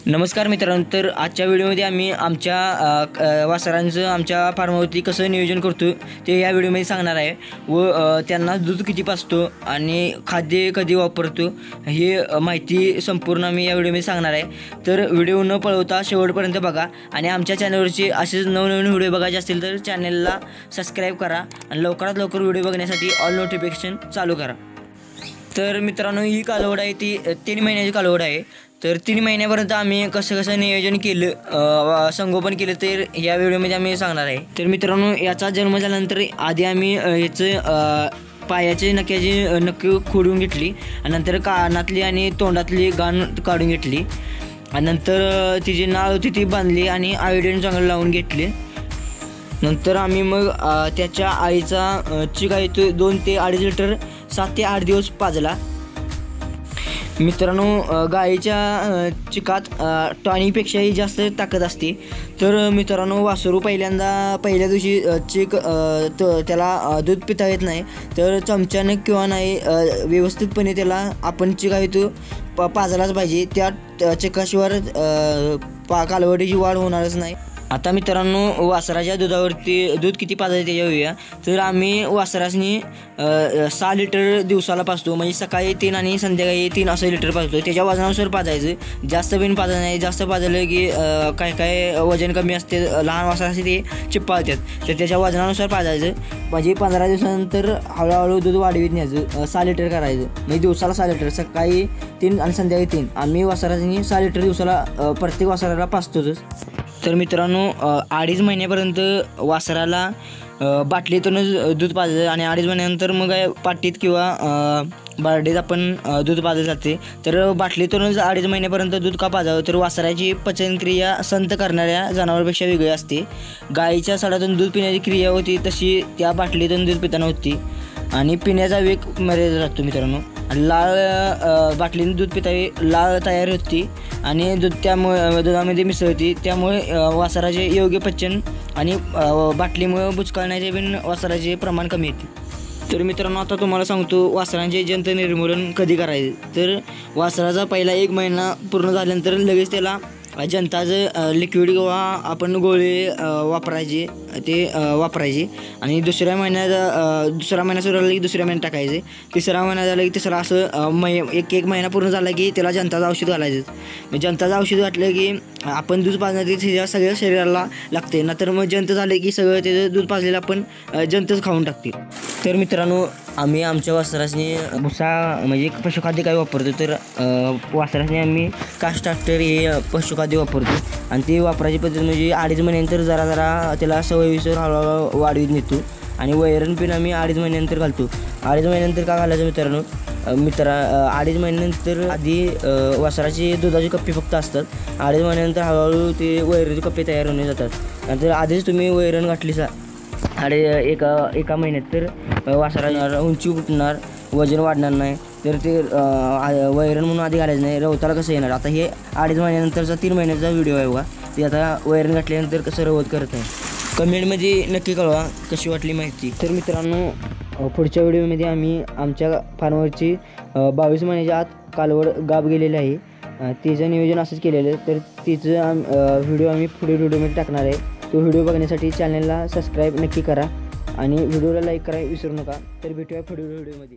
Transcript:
नमस्कार मित्रांनो, तर आजच्या व्हिडिओमध्ये आम्ही आमच्या वासरांचं आमच्या फार्मवरती कसं नियोजन करतो ते या व्हिडिओमध्ये सांगणार आहे व त्यांना दूध किती पाजतो आणि खाद्य कधी वापरतो हे माहिती संपूर्ण मी या व्हिडिओमध्ये सांगणार आहे। तर व्हिडिओ न पळवता शेवटपर्यंत बघा आणि आमच्या चॅनलवरचे असेच नवनवीन व्हिडिओ बघायचे असतील तर चॅनलला सबस्क्राईब करा आणि लवकरात लवकर व्हिडिओ बघण्यासाठी ऑल नोटिफिकेशन चालू करा। तर मित्रांनो, ही कालावड आहे ती 3 महिन्याची कालावड आहे। तर 3 महिन्यापर्यंत आम्ही कसं नियोजन केलं, संगोपन केलं तर या व्हिडिओमध्ये आम्ही सांगणार आहे। तर मित्रांनो, याचा जन्म झाल्यानंतर आधी आम्ही याचं पायाचे नखे खोडून घेतली आणि नंतर कानातली आणि तोंडातली गाण काढून घेतली आणि नंतर तिची नाळ होती ती बांधली आणि आयोडीन चांगलं लावून घेतली। नंतर आम्ही मग त्याच्या आईचा चिका येतो 2 ते 2.5 लिटर 7 ते 8 दिवस पाजला। मित्रांनो, गाईच्या चिकात टॉनिकपेक्षाही जास्त ताकद असते। तर मित्रांनो, वासरू पहिल्या दिवशी चिक त्याला दूध पिता येत नाही, तर चमच्याने किंवा नाही व्यवस्थितपणे त्याला आपण चिका येतो पाजायलाच पाहिजे। त्या चिकाशिवाय कालवडीची वाढ होणारच नाही। आता मित्रांनो, वासराच्या दुधावरती दूध किती पाजायचे त्याच्या येऊया। तर आम्ही वासरासनी 6 लिटर दिवसाला पाजतो, म्हणजे सकाळी 3 आणि संध्याकाळी 3 असं लिटर पाजतो। त्याच्या वजनानुसार पाजायचं, जास्त बिन पाजायचं नाही। जास्त पाजलं की काय वजन कमी असते, लहान वासर असते ते चिप्पाळतात, तर त्याच्या वजनानुसार पाजायचं। म्हणजे 15 दिवसानंतर हळूहळू दूध वाढवीत न्यायचं, 6 लिटर करायचं, म्हणजे दिवसाला 6 लिटर, सकाळी 3 आणि संध्याकाळी 3। आम्ही वासरासनी 6 लिटर दिवसाला प्रत्येक वासराला पाजतोच। तर मित्रांनो, 2.5 महिन्यापर्यंत वासराला बाटलीतूनच दूध पाजायचं आणि 2.5 महिन्यानंतर मग पाटीत किंवा बारडीत आपण दूध पाजले जाते। तर बाटलीतूनच 2.5 महिन्यापर्यंत दूध का पाजावं, तर वासराची पचनक्रिया संत करणाऱ्या जनावरांपेक्षा वेगळी असते। गाईच्या सडातून दूध पिण्याची क्रिया होती तशी त्या बाटलीतून दूध पिताना होती आणि पिण्याचा वेग मर्यादित राहतो। मित्रांनो, लाळ बाटलीने दूध पितावी लाळ तयार होती आणि त्यामुळे दुधामध्ये मिसळती, त्यामुळे वासराचे योग्य पचन आणि बाटलीमुळे बुचकाळण्याचे बिन वासराचे प्रमाण कमी येते। तर मित्रांनो, आता तुम्हाला सांगतो वासरांचे जंत निर्मूलन कधी करायचे। तर वासराचा पहिला 1 महिना पूर्ण झाल्यानंतर लगेच त्याला जंताचं लिक्विड किंवा आपण गोळे वापरायचे आणि दुसरा महिना सुरू झाला की दुसऱ्या महिन्यात टाकायचे, तिसरा महिना झाला की तिसरा, असं एक महिना पूर्ण झाला की त्याला जंताचं औषध घालायचं। जंताचं औषध घातलं की आपण दूध पाजणं ते सगळ्या शरीराला लागते, नंतर मग जंत झाले की सगळं त्याचं दूध पाजलेलं आपण जंतच खाऊन टाकते। तर मित्रांनो, आम्ही आमच्या वासरासनी भुसा म्हणजे पशुखाद्य काय वापरतो, तर वासरासनी आम्ही कास्टार्टर हे पशुखाद्य वापरतो आणि ते वापरायची पद्धत म्हणजे 2.5 महिन्यानंतर जरा त्याला सवयीसर हळूहळू वाढवीत नेतो आणि वैरण पण आम्ही 2.5 महिन्यानंतर घालतो। 2.5 महिन्यानंतर का घालायचं मित्रांनो, 2.5 महिन्यानंतर आधी वासराची दुधाची कप्पे फक्त असतात, 2.5 महिन्यानंतर हळूहळू ते वैरणचे कप्पे तयार होऊन जातात। नंतर आधीच तुम्ही वैरण घातली एका महिन्यात तर वासराला उंची फुटणार, वजन वाढणार नाही, तर ते वैरण म्हणून आधी घालायचं नाही, रवताला कसं येणार। आता हे 2.5 महिन्यानंतरचा 3 महिन्याचा व्हिडिओ आहे बघा, ते आता वैरण घातल्यानंतर कसं रवत करत आहे। कमेंटमध्ये नक्की कळवा कशी वाटली माहिती। तर मित्रांनो, पुढच्या व्हिडिओमध्ये आम्ही आमच्या फार्मवरची 22 महिन्याच्या आत कालवड गाब गेलेली आहे, तिचं नियोजन असंच केलेलं आहे। तर तिचं व्हिडिओ आम्ही पुढील व्हिडिओमध्ये टाकणार आहे। तो व्हिडिओ बघण्यासाठी चॅनलला सबस्क्राईब नक्की करा आणि व्हिडिओला लाईक करायला विसरू नका। तर भेटूया पुढील व्हिडिओमध्ये।